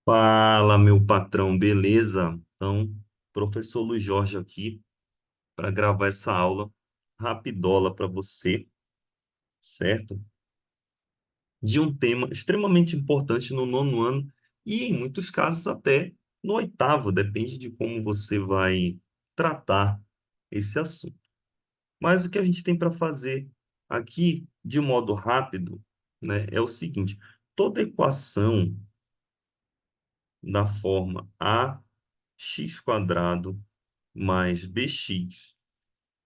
Fala, meu patrão, beleza? Então, professor Luiz Jorge aqui para gravar essa aula rapidola para você, certo? De um tema extremamente importante no nono ano e, em muitos casos, até no oitavo, depende de como você vai tratar esse assunto. Mas o que a gente tem para fazer aqui, de modo rápido, né, é o seguinte: toda equação da forma ax² mais bx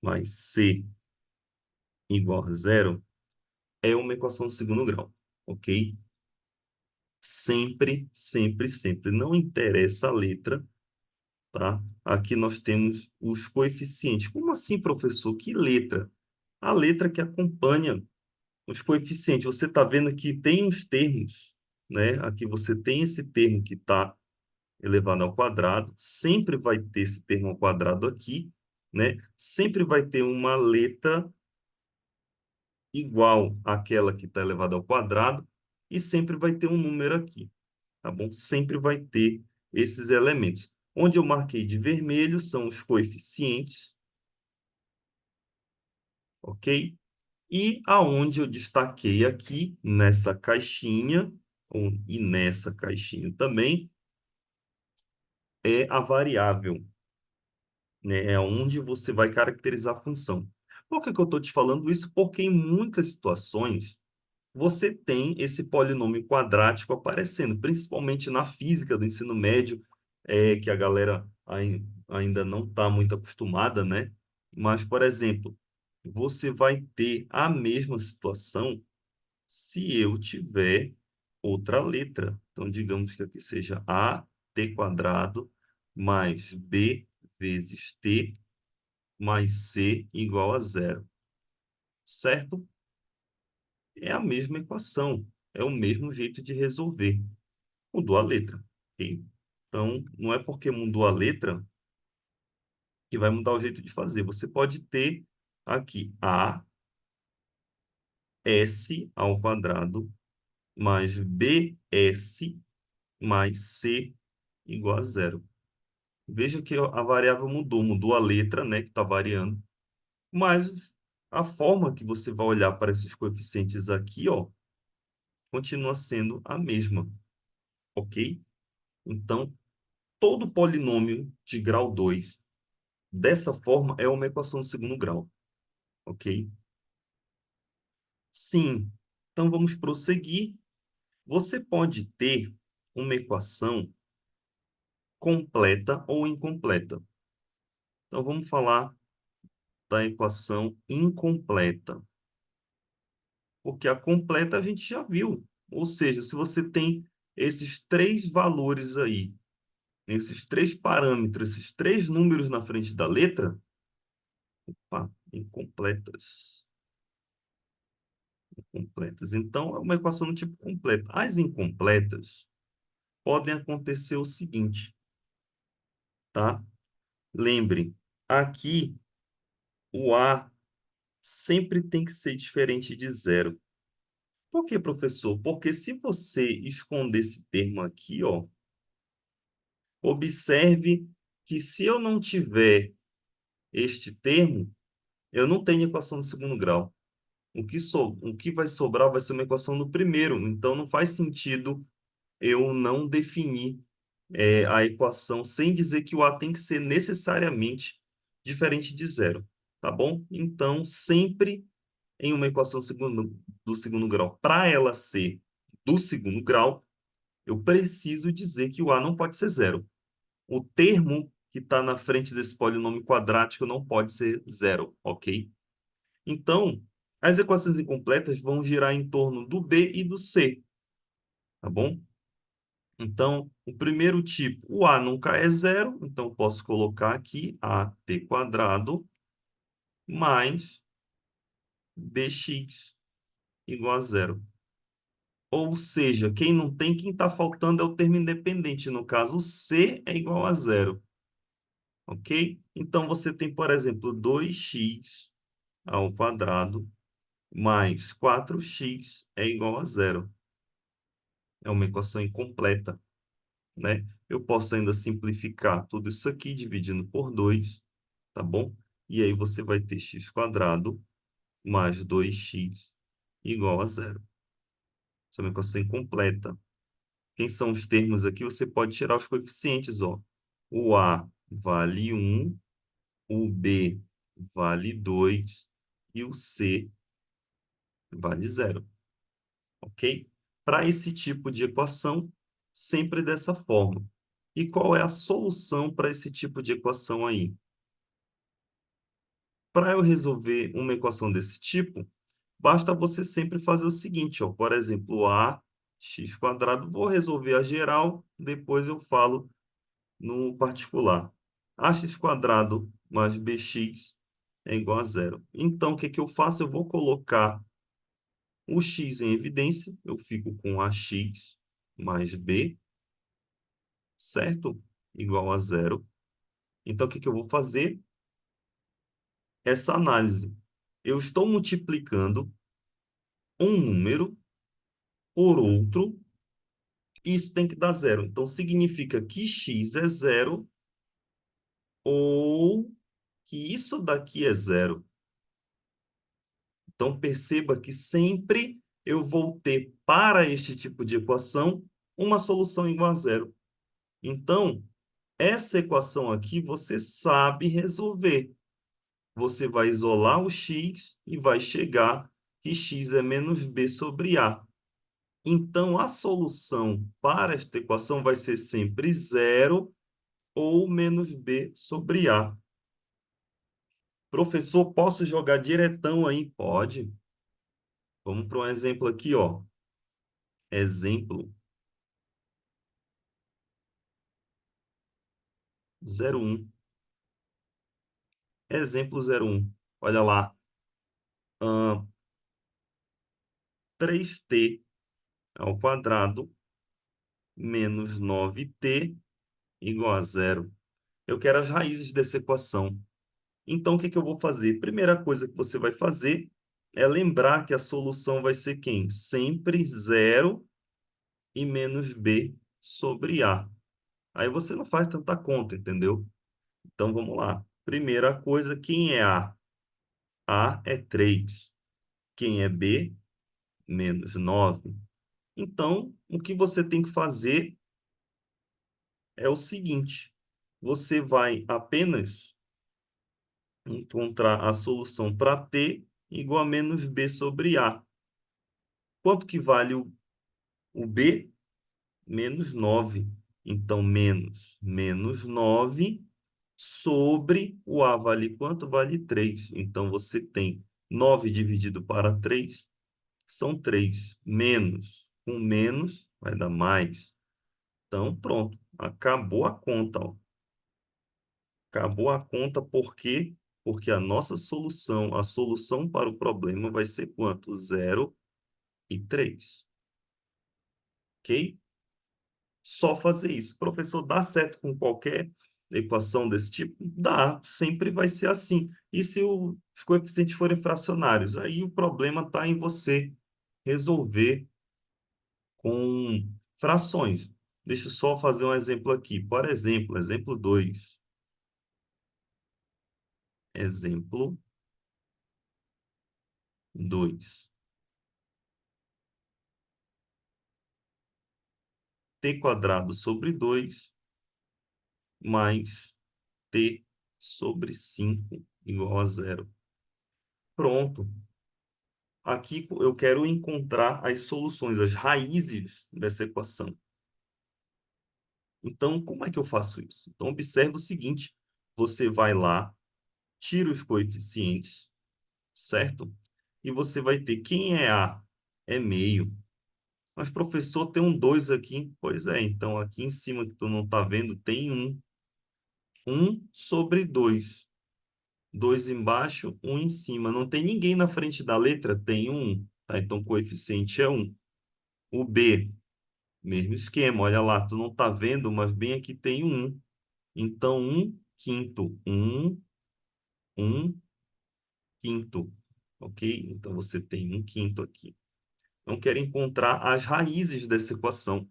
mais c igual a zero é uma equação de segundo grau, ok? Sempre, sempre, sempre. Não interessa a letra, tá? Aqui nós temos os coeficientes. Como assim, professor? Que letra? A letra que acompanha os coeficientes. Você está vendo que tem os termos, né? Aqui você tem esse termo que está elevado ao quadrado. Sempre vai ter esse termo ao quadrado aqui, né? Sempre vai ter uma letra igual àquela que está elevada ao quadrado e sempre vai ter um número aqui, tá bom? Sempre vai ter esses elementos. Onde eu marquei de vermelho são os coeficientes, ok? E aonde eu destaquei aqui, nessa caixinha, e nessa caixinha também, é a variável, né? É onde você vai caracterizar a função. Por que que eu estou te falando isso? Porque em muitas situações, você tem esse polinômio quadrático aparecendo, principalmente na física do ensino médio, que a galera ainda não está muito acostumada, né? Mas, por exemplo, você vai ter a mesma situação se eu tiver outra letra. Então, digamos que aqui seja a t quadrado mais b vezes t mais c igual a zero, certo? É a mesma equação, é o mesmo jeito de resolver. Mudou a letra, ok? Então, não é porque mudou a letra que vai mudar o jeito de fazer. Você pode ter aqui a s ao quadrado mais bs mais c igual a zero. Veja que a variável mudou, mudou a letra, né, que está variando, mas a forma que você vai olhar para esses coeficientes aqui, ó, continua sendo a mesma, ok? Então, todo polinômio de grau 2 dessa forma é uma equação de segundo grau, ok? Sim. Então vamos prosseguir. Você pode ter uma equação completa ou incompleta. Então vamos falar da equação incompleta, porque a completa a gente já viu. Ou seja, se você tem esses três valores aí, esses três parâmetros, esses três números na frente da letra, opa, incompletas. Completas. Então, é uma equação do tipo completa. As incompletas podem acontecer o seguinte, tá? Lembre, aqui o A sempre tem que ser diferente de zero. Por quê, professor? Porque se você esconder esse termo aqui, ó, observe que se eu não tiver este termo, eu não tenho equação de segundo grau. O que vai sobrar vai ser uma equação do primeiro. Então, não faz sentido eu não definir a equação sem dizer que o A tem que ser necessariamente diferente de zero, tá bom? Então, sempre em uma equação do segundo grau, para ela ser do segundo grau, eu preciso dizer que o A não pode ser zero. O termo que está na frente desse polinômio quadrático não pode ser zero, ok? Então, as equações incompletas vão girar em torno do B e do C, tá bom? Então, o primeiro tipo, o A nunca é zero, então posso colocar aqui AT quadrado mais BX igual a zero. Ou seja, quem não tem, quem está faltando é o termo independente. No caso, o C é igual a zero, ok? Então, você tem, por exemplo, 2x ao quadrado mais 4x é igual a zero. É uma equação incompleta, né? Eu posso ainda simplificar tudo isso aqui, dividindo por 2, tá bom? E aí você vai ter x quadrado mais 2x igual a zero. Essa é uma equação incompleta. Quem são os termos aqui? Você pode tirar os coeficientes, ó. O A vale 1, o B vale 2 e o C vale zero, ok? Para esse tipo de equação, sempre dessa forma. E qual é a solução para esse tipo de equação aí? Para eu resolver uma equação desse tipo, basta você sempre fazer o seguinte, ó. Por exemplo, a x quadrado, vou resolver a geral, depois eu falo no particular. Ax quadrado mais bx é igual a zero. Então, o que que eu faço? Eu vou colocar o x em evidência. Eu fico com ax mais b, certo? Igual a zero. Então, o que que eu vou fazer? Essa análise. Eu estou multiplicando um número por outro, e isso tem que dar zero. Então, significa que x é zero ou que isso daqui é zero. Então, perceba que sempre eu vou ter, para este tipo de equação, uma solução igual a zero. Então, essa equação aqui você sabe resolver. Você vai isolar o x e vai chegar que x é menos b sobre a. Então, a solução para esta equação vai ser sempre zero ou menos b sobre a. Professor, posso jogar diretão aí? Pode. Vamos para um exemplo aqui, ó. Exemplo 01. Exemplo 01. Olha lá. ahn, 3t ao quadrado menos 9t igual a zero. Eu quero as raízes dessa equação. Então, o que que eu vou fazer? Primeira coisa que você vai fazer é lembrar que a solução vai ser quem? Sempre zero e menos b sobre a. Aí você não faz tanta conta, entendeu? Então, vamos lá. Primeira coisa, quem é a? A é 3. Quem é b? Menos 9. Então, o que você tem que fazer é o seguinte: você vai apenas encontrar a solução para t igual a menos b sobre a. Quanto que vale o b? Menos 9. Então, menos 9 sobre o a vale quanto? Vale 3. Então, você tem 9 dividido para 3 são 3. Menos. Com menos vai dar mais. Então, pronto. Acabou a conta, ó. Acabou a conta por quê? Porque a nossa solução, a solução para o problema vai ser quanto? Zero e 3. Ok? Só fazer isso. Professor, dá certo com qualquer equação desse tipo? Dá, sempre vai ser assim. E se os coeficientes forem fracionários? Aí o problema está em você resolver com frações. Deixa eu só fazer um exemplo aqui. Por exemplo, exemplo 2. Exemplo 2. T quadrado sobre 2 mais t sobre 5 igual a zero. Pronto. Aqui eu quero encontrar as soluções, as raízes dessa equação. Então, como é que eu faço isso? Então, observe o seguinte: você vai lá, tira os coeficientes, certo? E você vai ter quem é A? É meio. Mas, professor, tem um 2 aqui. Pois é, então aqui em cima que tu não está vendo, tem um. Um sobre 2. 2 embaixo, um em cima. Não tem ninguém na frente da letra? Tem um. Tá? Então, o coeficiente é um. O B, mesmo esquema. Olha lá, tu não tá vendo, mas bem aqui tem um. Então, um quinto. Um quinto. Ok? Então, você tem um quinto aqui. Então, quero encontrar as raízes dessa equação.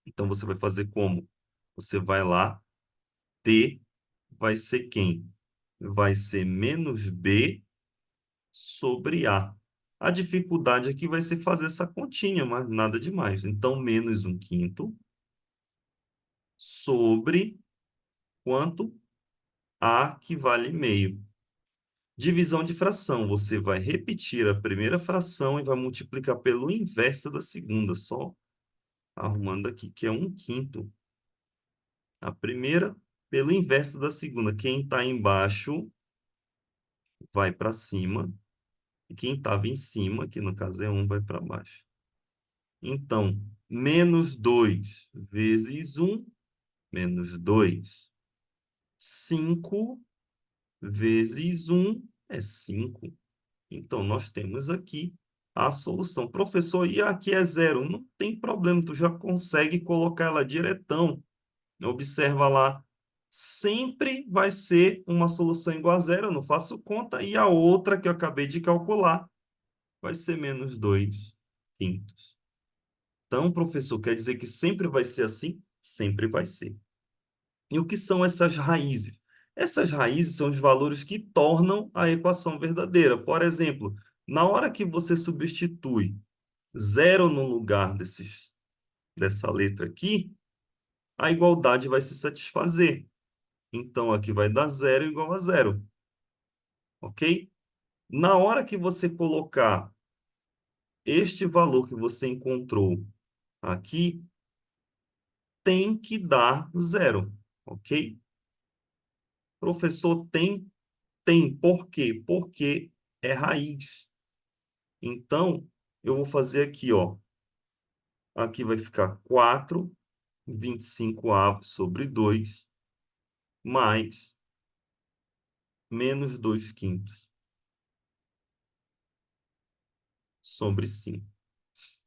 Então você vai fazer como? Você vai lá, T vai ser quem? Vai ser menos B sobre A. A dificuldade aqui vai ser fazer essa continha, mas nada demais. Então, menos um quinto sobre quanto? A que vale meio. Divisão de fração. Você vai repetir a primeira fração e vai multiplicar pelo inverso da segunda. Só arrumando aqui, que é um quinto. A primeira pelo inverso da segunda. Quem está embaixo vai para cima. E quem estava em cima, que no caso é um, vai para baixo. Então, menos 2 vezes um, menos 2. 5 vezes um é 5. Então, nós temos aqui a solução. Professor, e aqui é zero? Não tem problema, tu já consegue colocar ela diretão. Observa lá. Sempre vai ser uma solução igual a zero, eu não faço conta. E a outra que eu acabei de calcular vai ser menos 2 quintos. Então, professor, quer dizer que sempre vai ser assim? Sempre vai ser. E o que são essas raízes? Essas raízes são os valores que tornam a equação verdadeira. Por exemplo, na hora que você substitui zero no lugar dessa letra aqui, a igualdade vai se satisfazer. Então, aqui vai dar zero igual a zero, ok? Na hora que você colocar este valor que você encontrou aqui, tem que dar zero, ok? Professor, tem? Tem. Por quê? Porque é raiz. Então, eu vou fazer aqui, ó. Aqui vai ficar 4 25 sobre 2 mais menos 2 quintos sobre 5.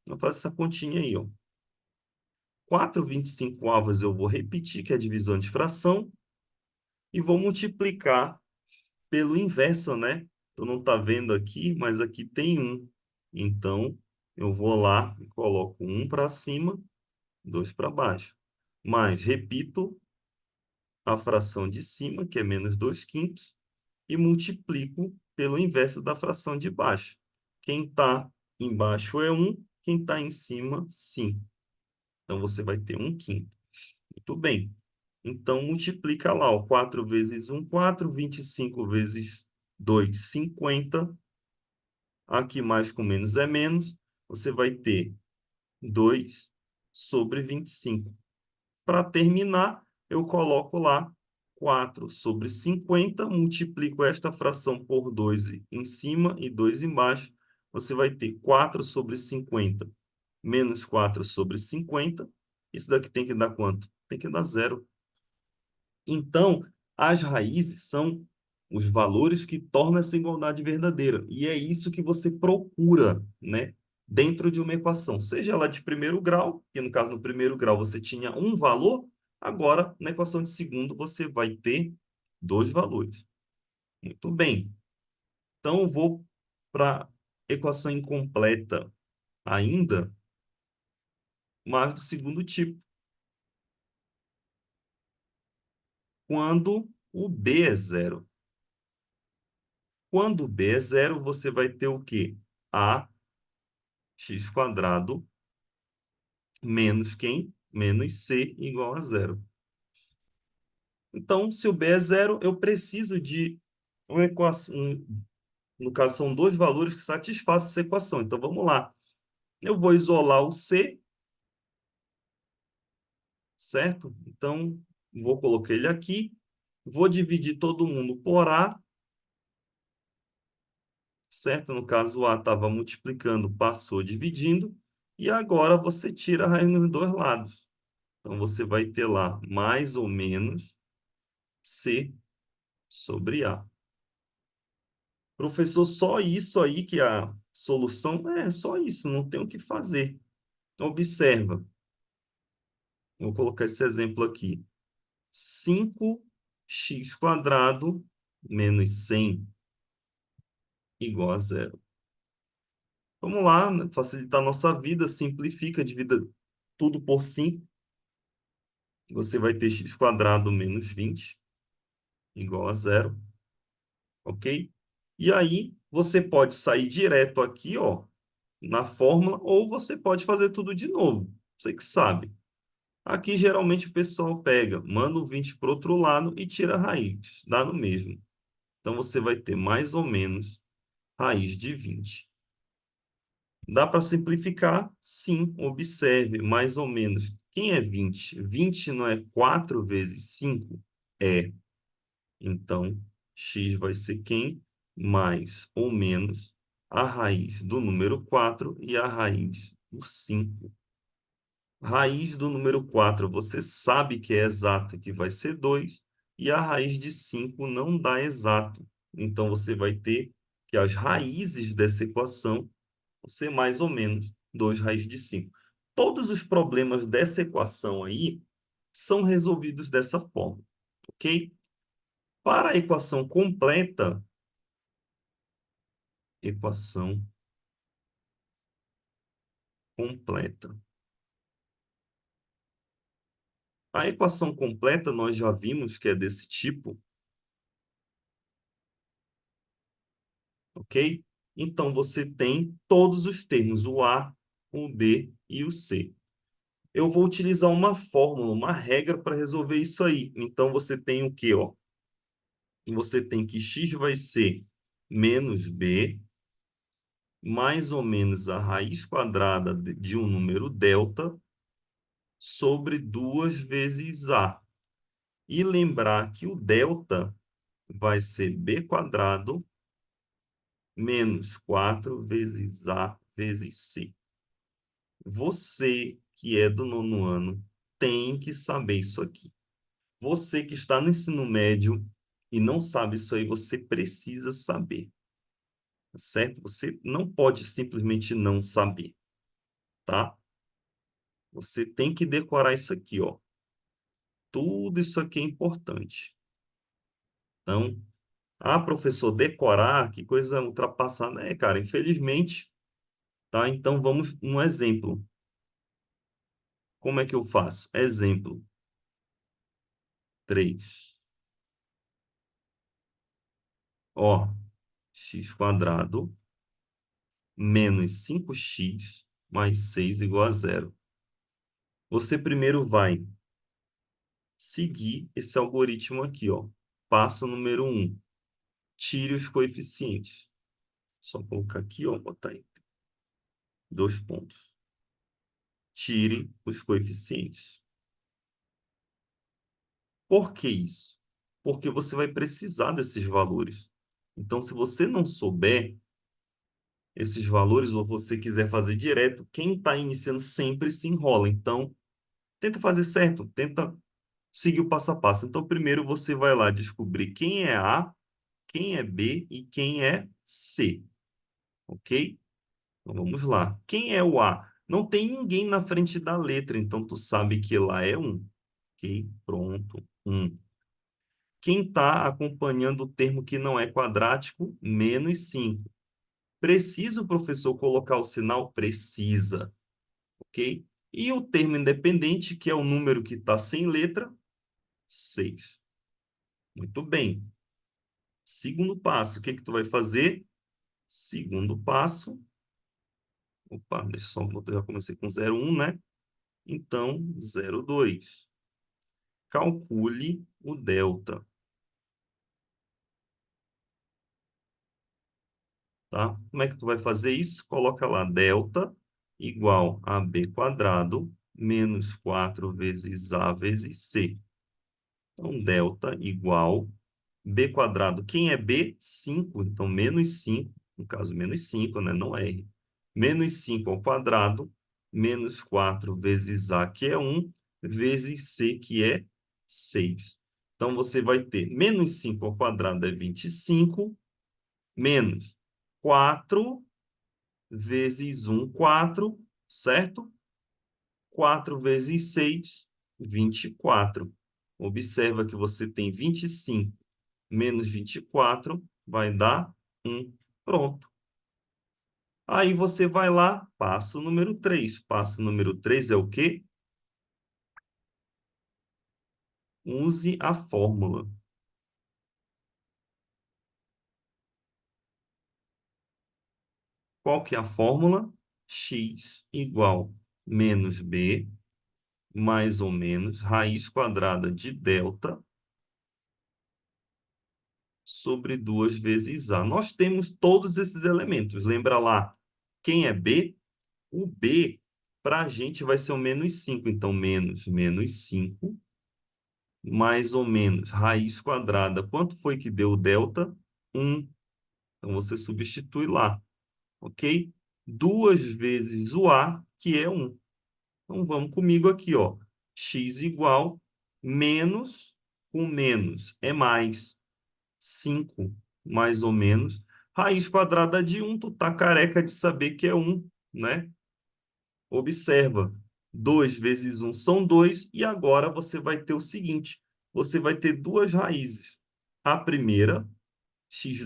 Então, faço essa continha aí, ó. 4 25 eu vou repetir, que é a divisão de fração, e vou multiplicar pelo inverso, né? Tu não tá vendo aqui, mas aqui tem um. Então, eu vou lá e coloco um para cima, 2 para baixo. Mas repito a fração de cima, que é menos 2 quintos, e multiplico pelo inverso da fração de baixo. Quem está embaixo é um, quem está em cima, 5. Então, você vai ter um quinto. Muito bem. Então, multiplica lá, ó, 4 vezes um, 4, 25 vezes 2, 50. Aqui mais com menos é menos. Você vai ter 2 sobre 25. Para terminar, eu coloco lá 4 sobre 50, multiplico esta fração por 2 em cima e 2 embaixo. Você vai ter 4 sobre 50 menos 4 sobre 50. Isso daqui tem que dar quanto? Tem que dar zero. Então, as raízes são os valores que tornam essa igualdade verdadeira. E é isso que você procura, né, dentro de uma equação. Seja ela de primeiro grau, que no caso no primeiro grau você tinha um valor, agora na equação de segundo você vai ter dois valores. Muito bem. Então, eu vou para equação incompleta ainda, mas do segundo tipo. Quando o b é zero. Quando b é zero, você vai ter o quê? Ax quadrado menos quem? Menos c igual a zero. Então, se o b é zero, eu preciso de uma equação. No caso, são dois valores que satisfazem essa equação. Então, vamos lá. Eu vou isolar o c, certo? Então, vou colocar ele aqui. Vou dividir todo mundo por a, certo? No caso, o a estava multiplicando, passou dividindo. E agora você tira a raiz nos dois lados. Então, você vai ter lá mais ou menos C sobre A. Professor, só isso aí que é a solução? É só isso, não tem o que fazer. Observa, vou colocar esse exemplo aqui. 5x quadrado menos 100 igual a zero. Vamos lá, né? Facilitar a nossa vida, simplifica, divida tudo por 5. Você vai ter x quadrado menos 20 igual a zero, ok? E aí, você pode sair direto aqui, ó, na fórmula, ou você pode fazer tudo de novo. Você que sabe. Aqui, geralmente, o pessoal pega, manda o 20 para o outro lado e tira a raiz. Dá no mesmo. Então, você vai ter mais ou menos raiz de 20. Dá para simplificar? Sim, observe, mais ou menos. Quem é 20? 20 não é 4 vezes 5? É. Então, x vai ser quem? Mais ou menos a raiz do número 4 e a raiz do 5. Raiz do número 4 você sabe que é exata, que vai ser 2, e a raiz de 5 não dá exato. Então, você vai ter que as raízes dessa equação vão ser mais ou menos 2 raiz de 5. Todos os problemas dessa equação aí são resolvidos dessa forma, ok? Para a equação completa. A equação completa nós já vimos que é desse tipo, ok? Então você tem todos os termos, o A, o B e o C. Eu vou utilizar uma fórmula, uma regra para resolver isso aí. Então você tem o quê, ó? Você tem que x vai ser menos b, mais ou menos a raiz quadrada de um número delta sobre 2 vezes a. E lembrar que o delta vai ser b quadrado menos 4 vezes a vezes c. Você que é do nono ano tem que saber isso aqui. Você que está no ensino médio e não sabe isso aí, você precisa saber, tá certo? Você não pode simplesmente não saber, tá? Você tem que decorar isso aqui, ó. Tudo isso aqui é importante. Então, professor, decorar, que coisa ultrapassada. É, cara, infelizmente, tá? Então, vamos um exemplo. Como é que eu faço? Exemplo 3. Ó, x quadrado menos 5x mais 6 igual a zero. Você primeiro vai seguir esse algoritmo aqui, ó. Passo número um: tire os coeficientes. Só colocar aqui, ó, botar aí. 2 pontos. Tire os coeficientes. Por que isso? Porque você vai precisar desses valores. Então, se você não souber esses valores ou você quiser fazer direto, quem está iniciando sempre se enrola. Então, tenta fazer certo, tenta seguir o passo a passo. Então, primeiro você vai lá descobrir quem é A, quem é B e quem é C, ok? Então, vamos lá. Quem é o A? Não tem ninguém na frente da letra, então tu sabe que lá é um. Ok? Pronto. Um. Quem está acompanhando o termo que não é quadrático? Menos 5. Precisa o professor colocar o sinal? Precisa. Ok? E o termo independente, que é o número que está sem letra? 6. Muito bem. Segundo passo, o que que tu vai fazer? Segundo passo. Opa, deixa eu só, eu já comecei com 0,1, né? Então, 0,2. Calcule o delta, tá? Como é que tu vai fazer isso? Coloca lá delta igual a b quadrado menos 4 vezes a vezes c. Então, delta igual b quadrado. Quem é b? 5. Então, menos 5. No caso, menos 5, né? Não R. Menos 5 ao quadrado, menos 4 vezes a, que é 1, vezes c, que é 6. Então, você vai ter menos 5 ao quadrado é 25, menos 4 vezes 1, 4, certo? 4 vezes 6, 24. Observa que você tem 25 menos 24 vai dar 1. Pronto. Aí você vai lá, passo número 3. Passo número 3 é o quê? Use a fórmula. Qual que é a fórmula? X igual menos B, mais ou menos, raiz quadrada de delta sobre 2 vezes A. Nós temos todos esses elementos. Lembra lá, quem é B? O B, para a gente, vai ser o menos 5. Então, menos 5, mais ou menos, raiz quadrada. Quanto foi que deu o delta? 1. Então, você substitui lá, ok? 2 vezes o A, que é 1. Então, vamos comigo aqui, ó. X igual menos com menos é mais 5, mais ou menos. Raiz quadrada de 1, tu tá careca de saber que é 1, né? Observa, 2 vezes 1 são 2, e agora você vai ter o seguinte, você vai ter duas raízes. A primeira, x',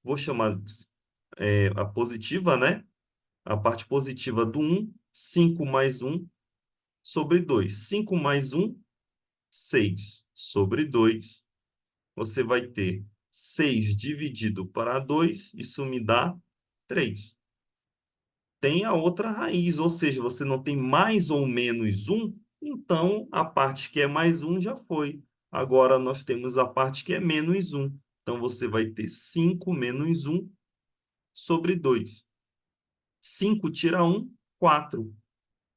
vou chamar a positiva, né? A parte positiva do 1, 5 mais 1 sobre 2. 5 mais 1, 6 sobre 2. Você vai ter 6 dividido para 2, isso me dá 3. Tem a outra raiz, ou seja, você não tem mais ou menos um, então a parte que é mais um já foi. Agora nós temos a parte que é menos um. Então você vai ter 5 menos um sobre 2. 5 tira um, 4.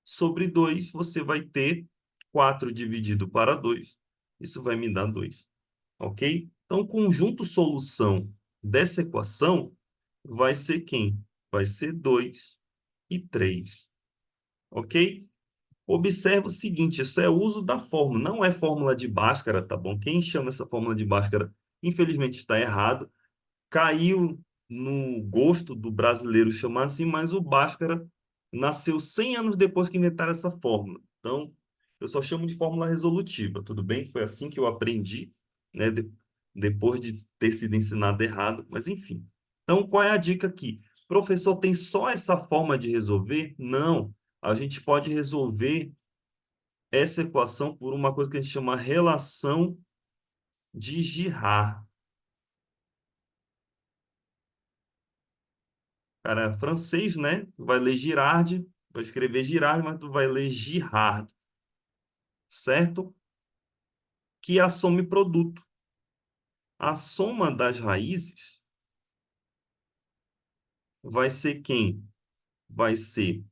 Sobre 2 você vai ter 4 dividido para 2. Isso vai me dar 2. Ok? Então, o conjunto solução dessa equação vai ser quem? Vai ser 2 e 3. Ok? Observa o seguinte, isso é uso da fórmula, não é fórmula de Bhaskara, tá bom? Quem chama essa fórmula de Bhaskara, infelizmente está errado. Caiu no gosto do brasileiro chamar assim, mas o Bhaskara nasceu 100 anos depois que inventaram essa fórmula. Então, eu só chamo de fórmula resolutiva, tudo bem? Foi assim que eu aprendi, né? Depois de ter sido ensinado errado, mas enfim. Então, qual é a dica aqui? Professor, tem só essa forma de resolver? Não. A gente pode resolver essa equação por uma coisa que a gente chama relação de Girard. Cara, é francês, né? Tu vai ler Girard, vai escrever Girard, mas tu vai ler Girard, certo? Que é a soma e produto. A soma das raízes vai ser quem? Vai ser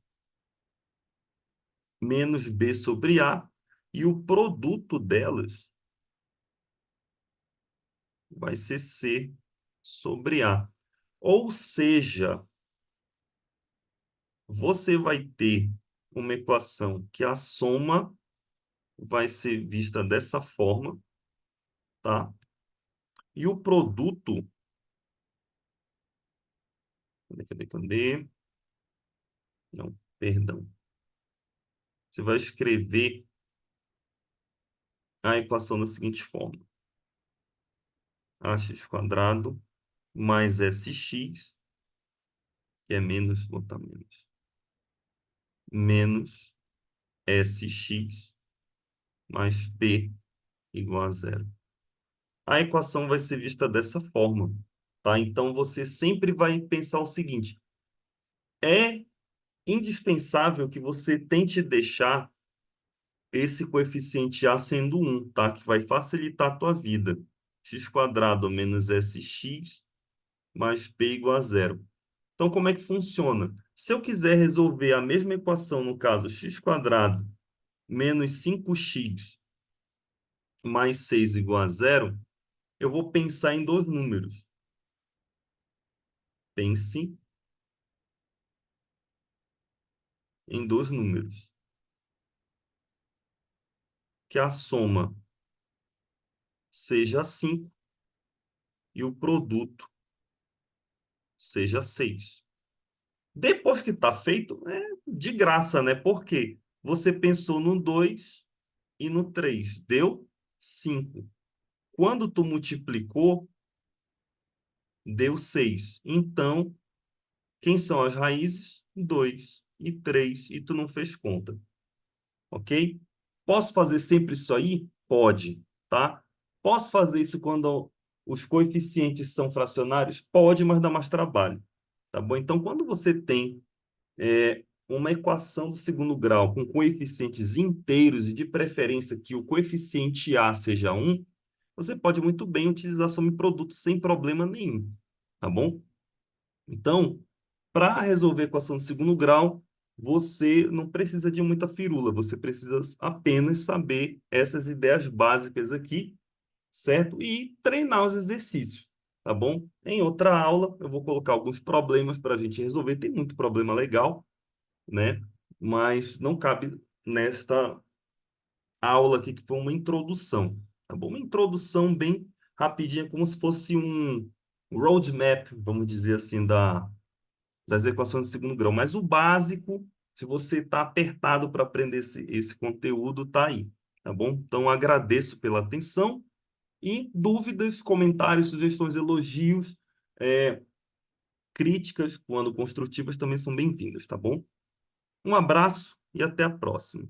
menos B sobre A, e o produto delas vai ser C sobre A. Ou seja, você vai ter uma equação que a soma vai ser vista dessa forma, tá? E o produto, cadê? Não, perdão. Você vai escrever a equação da seguinte forma: ax quadrado mais sx, que é menos, botar menos sx mais p igual a zero. A equação vai ser vista dessa forma, tá? Então, você sempre vai pensar o seguinte: é indispensável que você tente deixar esse coeficiente a sendo 1, tá? Que vai facilitar a tua vida. X quadrado menos sx mais p igual a zero. Então, como é que funciona? Se eu quiser resolver a mesma equação, no caso, x quadrado menos 5x mais 6 igual a zero, eu vou pensar em dois números. Pense em dois números. Que a soma seja 5 e o produto seja 6. Depois que está feito, é de graça, né? Porque você pensou no 2 e no 3, deu 5. Quando tu multiplicou, deu 6. Então, quem são as raízes? 2 e 3, e tu não fez conta, ok? Posso fazer sempre isso aí? Pode. tá? Posso fazer isso quando os coeficientes são fracionários? Pode, mas dá mais trabalho, tá bom? Então, quando você tem uma equação do segundo grau com coeficientes inteiros e de preferência que o coeficiente A seja 1, você pode muito bem utilizar soma-produto sem problema nenhum, tá bom? Então, para resolver a equação do segundo grau, você não precisa de muita firula, você precisa apenas saber essas ideias básicas aqui, certo? E treinar os exercícios, tá bom? Em outra aula, eu vou colocar alguns problemas para a gente resolver. Tem muito problema legal, né? Mas não cabe nesta aula aqui, que foi uma introdução, tá bom? Uma introdução bem rapidinha, como se fosse um roadmap, vamos dizer assim, das equações de segundo grau. Mas o básico, se você está apertado para aprender esse conteúdo, tá aí, tá bom? Então, agradeço pela atenção e dúvidas, comentários, sugestões, elogios, é, críticas, quando construtivas, também são bem-vindas, tá bom? Um abraço e até a próxima.